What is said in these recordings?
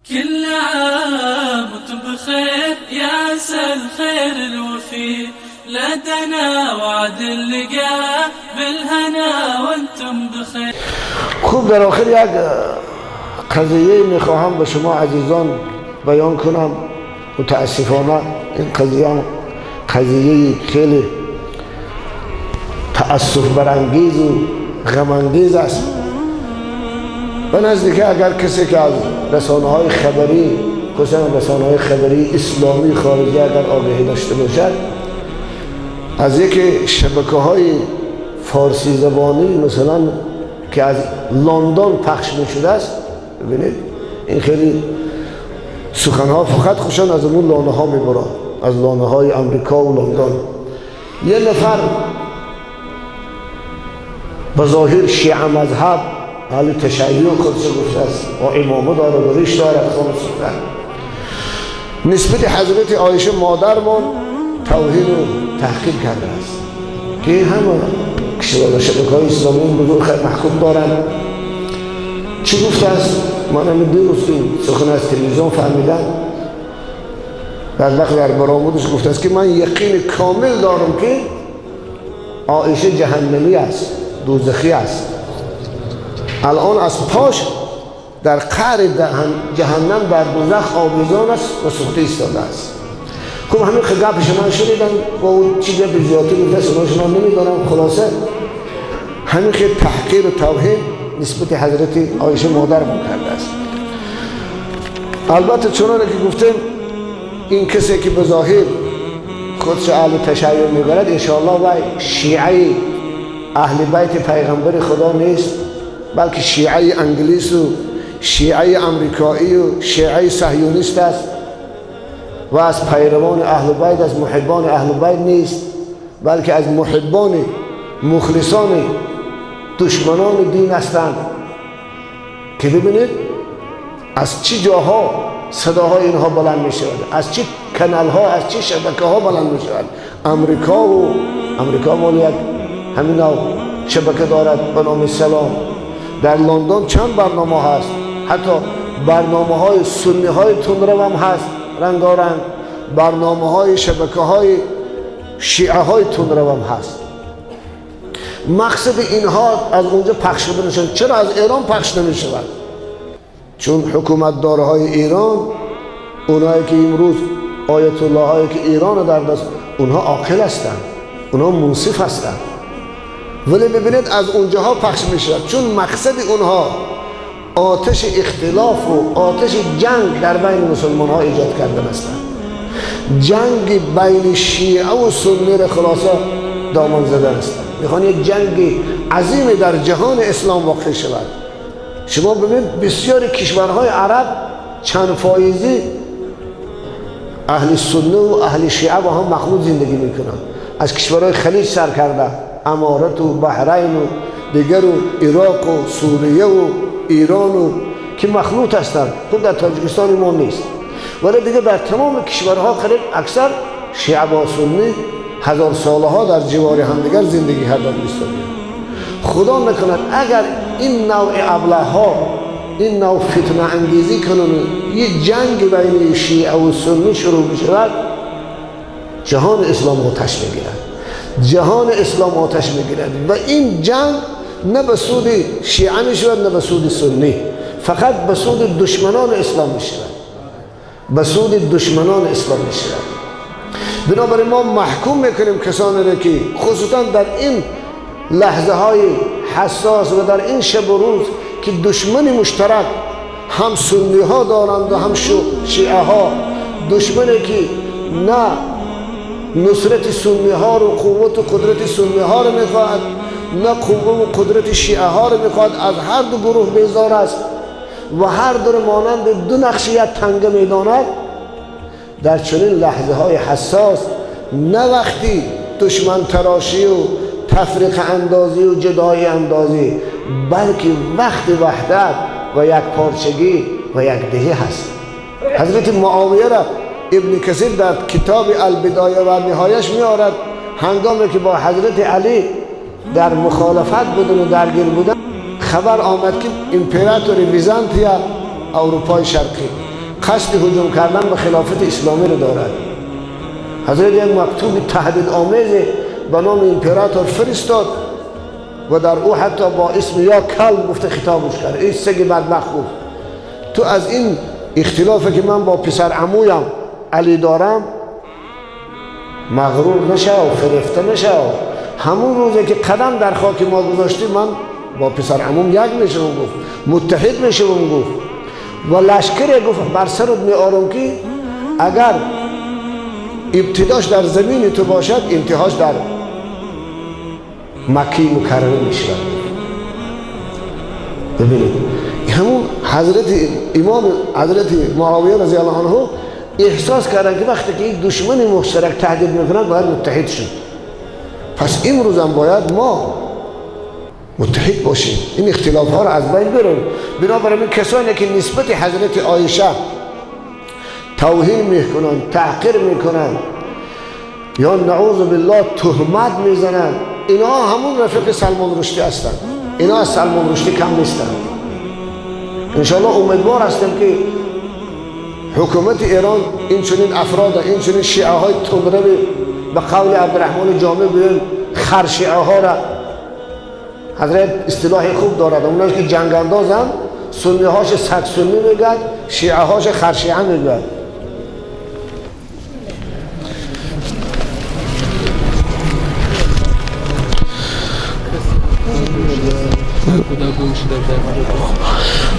كل عام وانتم بخير يا عسى الخير الوفي لدنا وعد اللقاء بالهنا وانتم بخير. خوب در آخر یک قضیه میخواهم به شما عزیزان بیان کنم. متاسفانه این قضیه خیلی تأسف برانگیز و غم انگیز است. به نزدیکه اگر کسی که از رسانه‌های خبری، خصوصا رسانه‌های خبری اسلامی خارجی اگر آگاهی داشته باشد، از یک شبکه‌های فارسی زبانی مثلا که از لندن پخش می‌شده است، ببینید این خیلی سخن‌ها فقط خوشان از اون لانه‌ها می‌برند، از لانه‌های امریکا و لندن. یه نفر بظاهر شیعه مذهب اهل تشیع خودش گفته است و امامه داره و ریش دارد خالص سخن نسبت حضرت عایشه مادرمان توهین و تحقیر کرده است که این همه شبکه‌های اسلامی بزرگ خیلی محکوم دارند. چی گفته است؟ من همین دیروز این سخن از تلویزیون فهمیدم. بعد وقت در برآمدش گفته است که من یقین کامل دارم که عایشه جهنمی است، دوزخی است. الان از پاش در قعر جهنم در دوزخ آویزان است و سوخته ایستاده است. خب همین گپش من شنیدم و اون چی گپ زیادی گفته من نمیدونم. خلاصه همین که تحقیر و توهین نسبت حضرت عایشه مادر ما کرده است. البته چنانه که گفتیم این کسی که بظاهر خودش اهل تشیع میبرد انشاءالله و شیعه اهل بیت پیغمبر خدا نیست، بلکه شیعه انگلیس و شیعه امریکایی و شیعه صهیونیست است و از پیروان اهل بیت، از محبان اهل بیت نیست، بلکه از محبان مخلصان دشمنان دین هستند. که ببینید از چه جاها صداهای اینها بلند می شود، از چه کانال ها، از چه شبکه ها بلند می شود. امریکا مال یک همین شبکه دارد به نام سلام. در لندن چند برنامه هست، حتی برنامه های سنی های تندرو هم هست رنگارنگ، برنامه های شبکه های شیعه های تندرو هم هست. مقصد اینها از اونجا پخش شده نشون. چرا از ایران پخش نمی شود؟ چون حکومت دارهای ایران، اونایی که امروز آیت الله هایی که ایران در دست، اونها عاقل هستند، اونها منصف هستند، ولی ببینید از اونجاها پخش می شود. چون مقصد اونها آتش اختلاف و آتش جنگ در بین مسلمان ها ایجاد کردن هستند. جنگ بین شیعه و سنی را خلاصه دامن زدن هستند. میخوان یک جنگ عظیم در جهان اسلام واقع شود. شما ببینید بسیاری کشورهای عرب چند فایزی اهل سنی و اهل شیعه با هم مخلوط زندگی میکنن. از کشورهای خلیج سر کرده، امارات و بحرین و دیگر و عراق و سوریه و ایران و که مخلوط هستند. خود در تاجیکستان ما نیست، ولی دیگه در تمام کشورها قریب اکثر شیعه با سنی هزار ساله ها در جوار همدیگر زندگی کردن می‌استند. خدا نکند اگر این نوع ابله ها این نوع فتنه انگیزی کنن، یه جنگ بین شیعه و سنی شروع بشود، جهان اسلام آتش میگیرد، جهان اسلام آتش میگیرد. و این جنگ نه به سود شیعه میشود نه به سود سنی، فقط به سود دشمنان اسلام میشود، به سود دشمنان اسلام میشود. بنابراین ما محکوم میکنیم کسانی را که خصوصا در این لحظه های حساس و در این شب و روز که دشمن مشترک هم سنی ها دارند و هم شیعه ها، دشمنی که نه نصرت سنی ها رو، قوت و قدرت سنی ها رو میخواهد، نه قوت و قدرت شیعه ها رو میخواهد، از هر دو گروه بیزار است و هر دو مانند دو نقشیت تنگه میداند. در چنین لحظه های حساس نه وقتی دشمن تراشی و تفریق اندازی و جدایی اندازی، بلکه وقت وحدت و یک پارچگی و یک دهی هست. حضرت معاویه را ابن کثیر در کتاب البدایه و نهایش می آورد هنگامی که با حضرت علی در مخالفت بودن و درگیر بودن، خبر آمد که امپراتور بیزانتیا اروپای شرقی قصد هجوم کردن به خلافت اسلامی رو دارد. حضرت یک مکتوب تهدید آمیز به نام امپراتور فرستاد و در او حتی با اسم یا کلب گفته خطابش کرد. این سگ بدبخت گفت تو از این اختلافی که من با پسر عمویم علی دارم مغرور نشه و فرفته نشه. همون روزی که قدم در خاک ما گذاشتی من با پسر عموم یک میشم گفت، متحد میشم گفت و لشکر گفت بر سرت می آرم که اگر ابتداش در زمین تو باشد انتهاش در مکی مکرمه میشه. ببینید همون حضرت امام حضرت معاویه رضی الله عنه احساس کردن که وقتی که یک دشمن مشترک تهدید میکنن باید متحد شد. پس امروز هم باید ما متحد باشیم، این اختلاف ها را از بین بریم. بنابراین کسانی که نسبت حضرت عایشه توهین میکنن، تحقیر میکنن یا نعوذ بالله تهمت میزنن، اینا همون رفیق سلمان رشدی هستند. اینا از سلمان رشدی کم نیستند. انشاءالله امیدوار هستیم که حکومت ایران این چنین افراد، این چنین شیعه های تندرو به قول عبدالرحمن جامی بیان خرشیعه ها را، حضرت اصطلاح خوب دارد، اوناش که جنگ اندازن سنی هاش سگ سنی میگن، شیعه هاش خرشیعه میگن.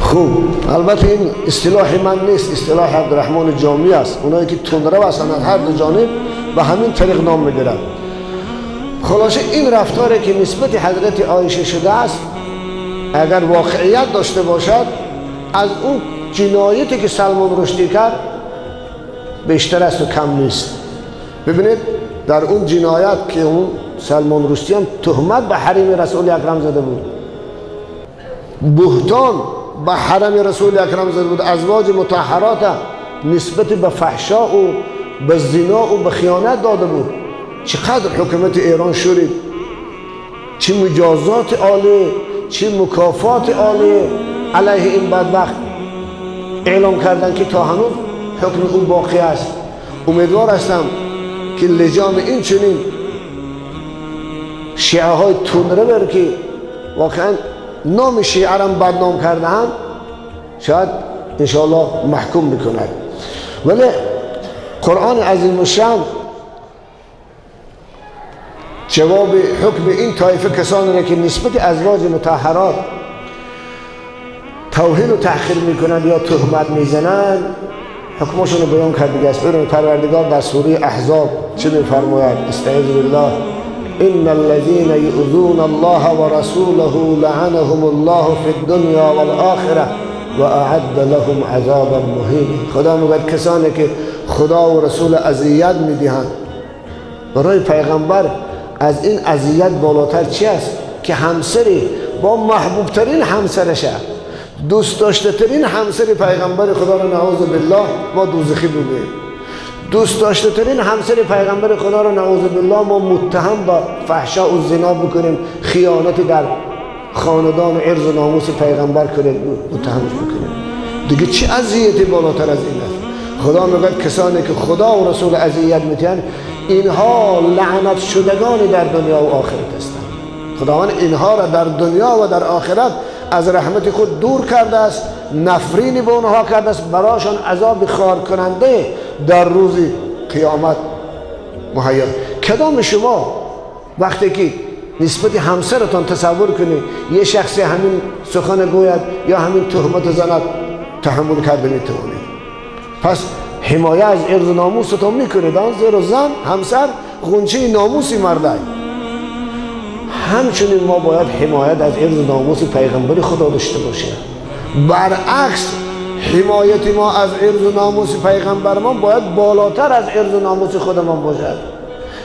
خوب البته این اصطلاح من نیست، اصطلاح عبدالرحمن جامی است. اونایی که تندرو هستند از هر دو جانب به همین طریق نام میگیرند. خلاصه این رفتاری که نسبت حضرت عایشه شده است اگر واقعیت داشته باشد از اون جنایتی که سلمان رشدی کرد بیشتر است و کم نیست. ببینید در اون جنایت که اون سلمان رشدی هم تهمت به حریم رسول اکرم زده بود، بهتان به حرم رسول اکرم زده بود، ازواج مطهرات نسبت به فحشا و به زنا و به خیانت داده بود. چقدر حکومت ایران شورید، چه مجازات عالی، چه مکافات عالی علیه این بدبخت اعلام کردن که تا هنوز حکم او باقی است. امیدوار هستم که لجام این چنین شیعه های تندرو بر که واقعا نام شیعه را بدنام کردن شاید انشاءالله محکوم بکند. ولی قرآن عظیم الشان جواب حکم این طایفه کسانی را که نسبت ازواج مطهرات توهین و تحقیر میکنند یا تهمت میزنند حکمشون رو بیان کرد دیگه است. ببینید پروردگار در سوره احزاب چه میفرماید؟ استعیذ بالله ان الذين يؤذون الله ورسوله لعنهم الله في الدنيا والآخرة واعد لهم عذابا مهینا. خدا میگه کسانی که خدا و رسول اذیت میدهند برای پیغمبر، از این اذیت بالاتر چی است که همسری با محبوب ترین همسرشه، دوست داشته ترین همسر پیغمبر خدا رو نعوذ بالله ما دوزخی بگوییم، دوست داشته ترین همسر پیغمبر خدا رو نعوذ بالله ما متهم با فحشا و زنا بکنیم، خیانت در خاندان و عرض و ناموس پیغمبر کنیم، متهمش بکنیم. دیگه چه اذیتی بالاتر از این است؟ خدا میگه کسانی که خدا و رسول اذیت میتن اینها لعنت شدگان در دنیا و آخرت هستند. خداوند اینها را در دنیا و در آخرت از رحمت خود دور کرده است، نفرینی به اونها کرده است، برایشان عذاب خار کننده در روز قیامت مهیا. کدام شما وقتی که نسبت همسرتان تصور کنید یه شخصی همین سخن گوید یا همین تهمت زند تحمل کرده میتوانید؟ پس حمایه از عرض و ناموستون میکنید، زیرا زن همسر غنچه ناموسی مرده. همچنین ما باید حمایت از عرض و ناموس پیغمبر خدا داشته باشیم. برعکس حمایت ما از عرض و ناموس پیغمبرمان باید بالاتر از عرض و ناموس خودمان باشد.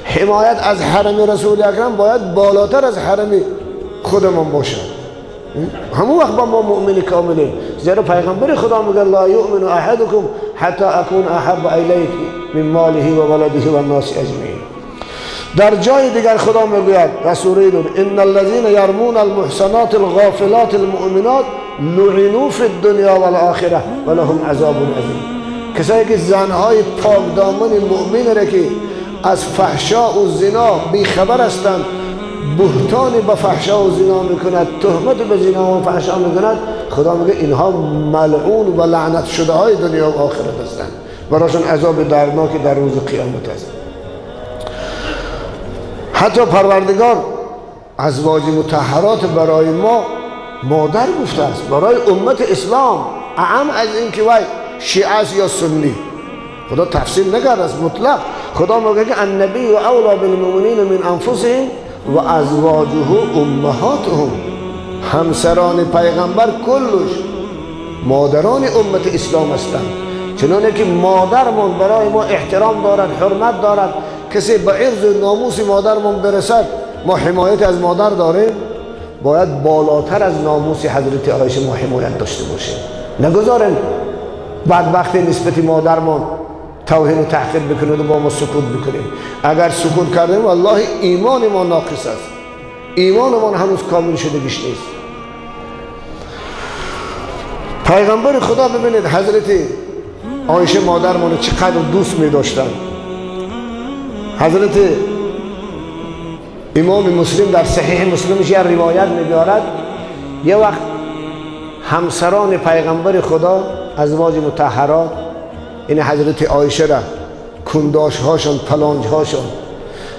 حمایت از حرم رسول اکرم باید بالاتر از حرم خودمان باشد. همون وقت با ما مؤمن کاملیم، زیرا پیغمبر خدا میگه لا یؤمن احدکم حتی اکون احب الیک من ماله و ولده و الناس اجمعین. در جای دیگر خدا میگوید در سوره نور ان الذين يرمون المحصنات الغافلات المؤمنات لعنوا في الدنيا والآخرة ولهم عذاب عظیم. کسایی که زنهای پاکدامن مؤمن را که از فحشا و زنا بیخبر هستند، بهتانی به فحشا و زنا میکند، تهمت به زنا و فحشا میکند، خدا میگه اینها ملعون و لعنت شده های دنیا و آخرت هستند، براشون عذاب دردناک در روز قیامت است. حتی پروردگار ازواج مطهرات برای ما مادر گفته است، برای امت اسلام، اعم از این که وای شیعه است یا سنی. خدا تفصیل نکرده است، مطلق خدا میگه که النبی و اولا بالمؤمنین من انفسهم و ازواجه امهاتهم. همسران پیغمبر کلش مادران امت اسلام هستند، چنانه که مادرمون برای ما احترام دارد، حرمت دارد. کسی به عرض و ناموس مادرمون برسد، ما حمایت از مادر داریم، باید بالاتر از ناموس حضرت عایشه ما حمایت داشته باشیم. نگذاریم بدبختی نسبت مادرمون توهین و تحقیر بکنید و با ما سکوت بکنیم. اگر سکوت کردیم والله ایمان ما ناقص است، ایمانمان هنوز کامل شدگیش نیست. پیغمبر خدا ببینید حضرت عایشه مادرمون چقدر دوست می داشتن. حضرت امام مسلم در صحیح مسلمش یه روایت می‌دارد، یه وقت همسران پیغمبر خدا ازواج مطهرات، این حضرت عایشه را کنداش هاشون، پلنج هاشون،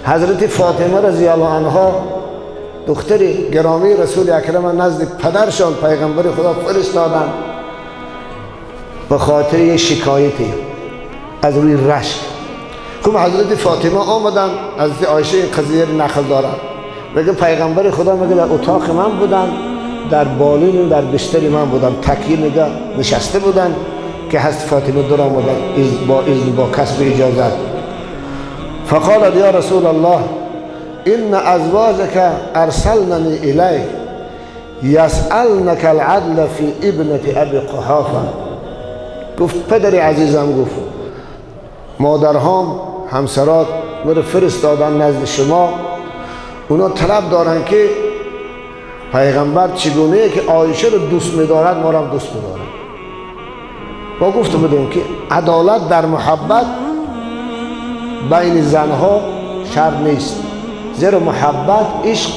حضرت فاطمه رضی الله عنها دختر گرامی رسول اکرم نزد پدرشان پیغمبر خدا فرستادند به خاطر یه شکایتی از روی رشک. خب حضرت فاطمه آمدن، حضرت عایشه این قضیه رو نقل دارن، میگه پیغمبر خدا میگه در اتاق من بودن، در بالین در بستر من بودن، تکیه میگه نشسته بودن که حضرت فاطمه در آمدن با اذن، با کسب اجازت. فقال یا رسول الله ان ازواجك ارسلنني الیک یسألنك العدل فی ابنة ابی قحافه. گفت پدر عزیزم، گفت مادرهام همسرات مرا فرستادن نزد شما، اونا طلب دارن که پیغمبر چگونه که عایشه رو دوست می‌دارد ما را دوست می‌دارد. ما گفته بودیم که عدالت در محبت بین زنها شرط نیست، زیرا محبت، عشق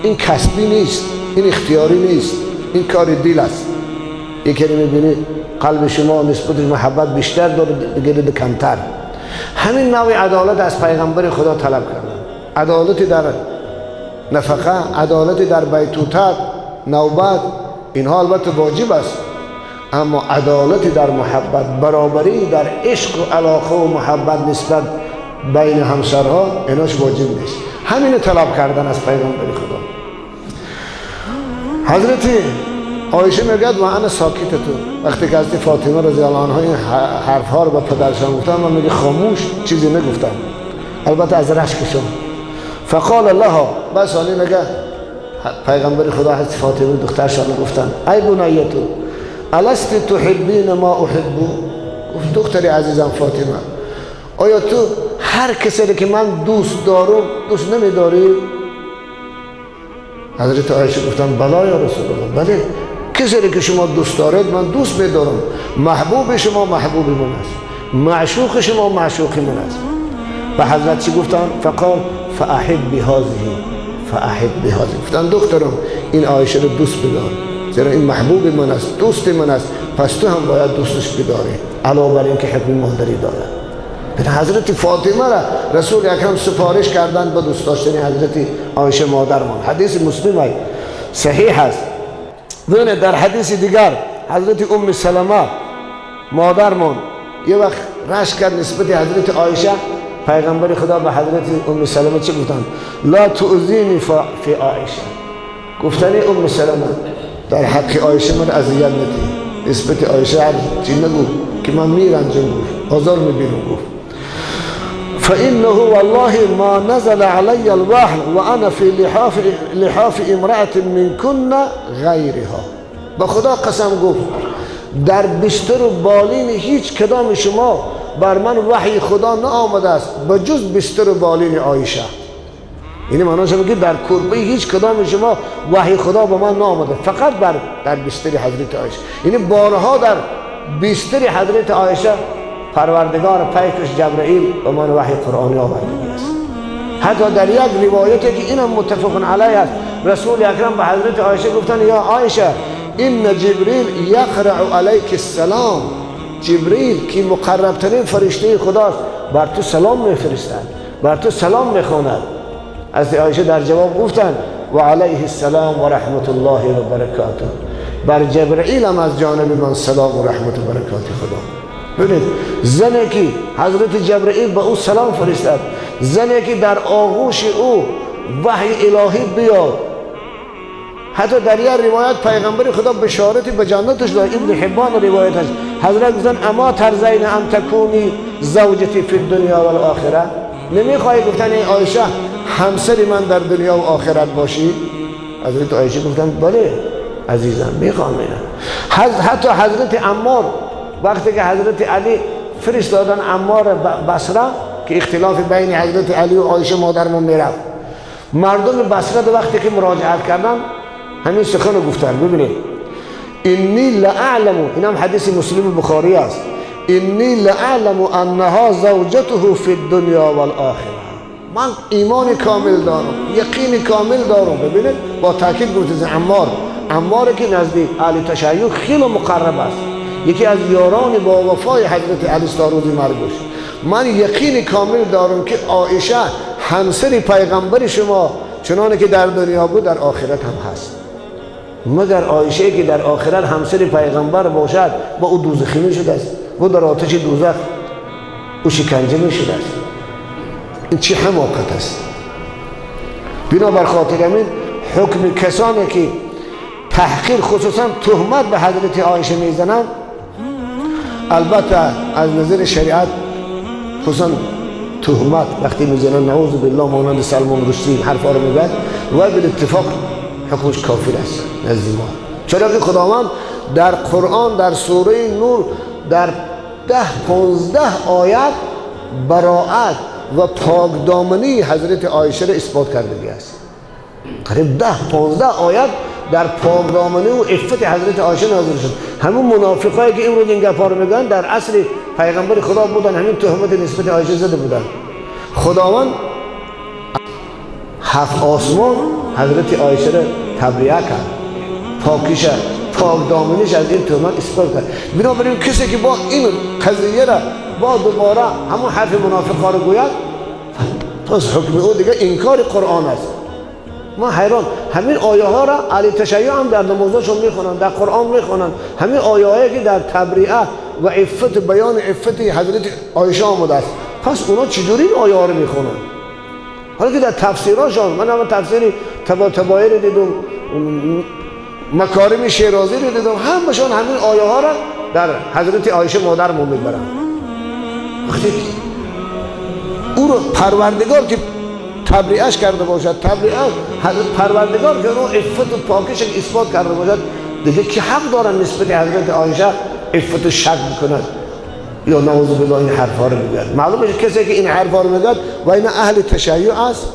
این کسبی نیست، این اختیاری نیست، این کار دل است. یکی رو می‌بینید قلب شما نسبت محبت بیشتر داره، دیگه کمتر. همین نوع عدالت از پیغمبر خدا طلب کردن، عدالتی در نفقه، عدالتی در بیتوتت، نوبت، اینها البته واجب است، اما عدالتی در محبت، برابری در عشق و علاقه و محبت نسبت بین همسرها، ایناش واجب نیست. همین طلب کردن از پیغمبر خدا. حضرت عایشه میگد و انا ساکتتون، وقتی که حضرت فاطمه رضی الله عنها این حرفها رو به پدرشان گفتن، من میگه خاموش، چیزی نگفتم، البته از رشکشون. فقال الله، بس آنی میگه پیغمبر خدا حضرت فاطمه دخترشان گفتن ای بنیتو الست تحبین ما احبو. گفت دختر عزیزم فاطمه، آیا تو هر کسی که من دوست دارم دوست نمیداری؟ حضرت عایشه گفتن بلا یا رسول الله، بله، کسی که شما دوست دارید من دوست میدارم، محبوب شما محبوب من است، معشوق شما معشوق من است. و حضرت چی گفتن؟ فقال فاحب بهذه فاحب بهذه. گفتن دخترم این عایشه رو دوست بدار، زیرا این محبوب من است، دوست من است، پس تو هم باید دوستش بداری، علاوه بر اینکه حکم مادری دارد. به حضرت فاطمه را رسول اکرم سفارش کردند به دوست داشتن حضرت عایشه مادرمان. حدیث مسلم صحیح است. ببینید در حدیث دیگر حضرت ام سلمه مادرمان یه وقت رشک کرد نسبت حضرت عایشه، پیغمبر خدا به حضرت ام سلمه چه گفتن؟ لا تؤذینی فی عایشه. گفتن ام سلمه در حق عایشه من اذیت ندی، نسبت عایشه هر چی نگو که من میرنجم، گفت آزار میبینم. گفت فإنه والله ما نزل علي الوحي وأنا في لحاف امرأة منكن غيرها. به خدا قسم گفت در بستر و بالین هیچ کدام شما بر من وحی خدا نآمده است به جز بستر و بالین عایشه. یعنی معناش میگه در کوربه هیچ کدام شما وحی خدا به من نآمده، فقط در بستر حضرت عایشه. یعنی بارها در بیستر حضرت عایشه پروردگار پیکش جبرئیل به من وحی قرآنی آورده است. حتی در یک روایتی که اینم متفق علیه است، رسول اکرم به حضرت عایشه گفتن یا عایشه این جبریل یقرأ علیک السلام، جبریل که مقرب ترین فرشته خداست بر تو سلام میفرستند، بر تو سلام میخواند. از عایشه در جواب گفتند و علیه السلام و رحمت الله و برکاته، بر جبرئیل هم از جانب من سلام و رحمت و برکات خدا. ببینید زنی که حضرت جبرئیل به او سلام فرستاد، زنی که در آغوش او وحی الهی بیاد. حتی در یک روایت پیغمبر خدا بشارتی به جنتش داد، ابن حبان روایتش، حضرت گفتن اما ترضین ان تکونی زوجتی فی الدنیا و الاخره، نمیخواهی گفتن ای عایشه همسر من در دنیا و آخرت باشی؟ حضرت عایشه گفتن بله عزیزم میخوام اینا. حتی حضرت عمار وقتی که حضرت علی فرستادن عمار بصره که اختلاف بین حضرت علی و عایشه مادرمون میرفت، مردم بصره وقتی که مراجعت کردن همین سخن گفتن. ببینید انی لأعلم، این هم حدیث مسلم بخاری است، انی لأعلم انها زوجته فی الدنیا والآخره، من ایمان کامل دارم، یقین کامل دارم. ببینید با تاکید گفته عمار که نزدیک اهل تشیع خیلی مقرب است، یکی از یاران با وفای حضرت علی تا روز مرگش، من یقین کامل دارم که عایشه همسر پیغمبر شما چنانه که در دنیا بود در آخرت هم هست. مگر عایشه که در آخرت همسر پیغمبر باشد با او دوزخی می شده است، و در آتش دوزخ او شکنجه می شده است. این چه حماقت است. بنابر خاطر همین حکم کسانی که تحقیر خصوصا تهمت به حضرت عایشه می زنند، البته از نظر شریعت خصوصا تهمت وقتی می زنند نعوذ بالله مانند سلمان رشدی حرفا رو میگن و به اتفاق حکمش کافر است نزد ما. چرا که خداوند در قرآن در سوره نور در 10-15 آیت براءت و پاکدامنی حضرت عایشه را اثبات کرده است. قریب 10-15 آیت در پاکدامنی و عفت حضرت عایشه نازل شد. همون منافقایی که امروز این گپا رو میگن در عصر پیغمبر خدا بودن، همین تهمت نسبت عایشه زده بودن. خداوند 7 آسمان حضرت عایشه را تبریئه کرد، پاکیش پاکدامنیش از این تهمت اثبات کرد. بنابراین کسی که با این قضیه را با دوباره همون حرف منافقا رو گوید، پس حکم او دیگه انکار قرآن است. ما حیران، همین آیه ها را اهل تشیع هم در نمازشون میخونن، در قرآن میخونن، همین آیه هایی که در تبریئه و عفت بیان عفت حضرت عایشه آمده است. پس اونا چجوری این آیه ها رو میخونن؟ حالا که در تفسیراشون، من هم تفسیری طباطبایی رو دیدم، مکارم شیرازی رو دیدم، همشون همین آیه ها را در حضرت عایشه مادرمون میبرن. وقتی او رو پروردگار که تبریئه‌اش کرده باشد، تبریئه حضرت پروردگار که اون عفت و پاکیش اثبات کرده باشد، دیگه که حق دارن نسبت حضرت عایشه عفت و شک بکنند یا نعوذ بالله این حرفا رو بگوید. معلومه کسی که این حرفا رو میگه و این اهل تشیع است،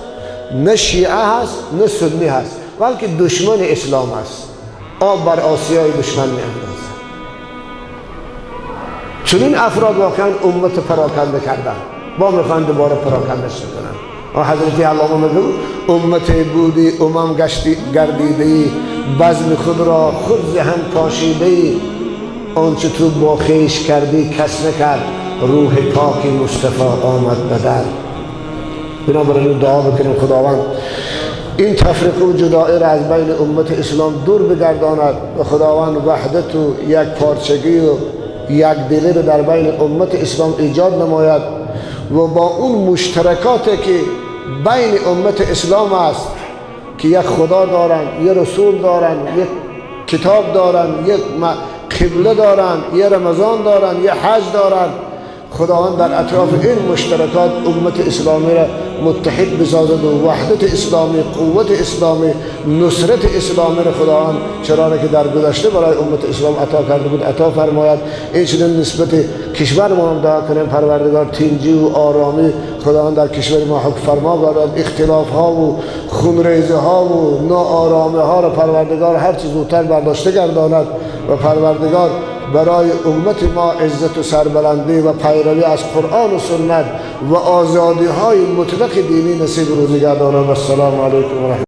نه شیعه هست نه سنی هست، بلکه دشمن اسلام است. آب بر آسیای دشمن میاندازد. چون این افراد واقعا امت پراکنده کردن، با میخوان دوباره پراکندش کنن. حضرت علامه میگه امت بودی امم گردیده، بزم خود را خود ذهن پاشیده، آنچه تو با خویش کردی کس نکرد، روح پاک مصطفی آمد بدر. بنابراین دعا بکنیم خداوند این تفریق و جدایی را از بین امت اسلام دور بگرداند و خداوند وحدت و یک پارچگی و یک دلی را در بین امت اسلام ایجاد نماید و با اون مشترکاتی که بین امت اسلام است که یک خدا دارن، یک رسول دارن، یک کتاب دارن، یک قبله دارن، یک رمضان دارن، یک حج دارن، خداوند در اطراف این مشترکات امت اسلامی را متحد بسازد و وحدت اسلامی، قوت اسلامی، نصرت اسلامی را خداوند چرانه که در گذشته برای امت اسلام عطا کرده بود عطا فرماید. این چنین نسبت کشور ما هم دعا کنیم پروردگار تنجی و آرامی خداوند در کشور ما حکم فرما دارد. اختلاف ها و خونریزی ها و ناآرامی ها را پروردگار هر چیز زودتر برداشته گرداند و پروردگار برای امت ما عزت و سربلندی و پیروی از قرآن و سنت و آزادی های مطلق دینی نصیب روزگار دارد. السلام علیکم و رحمت الله.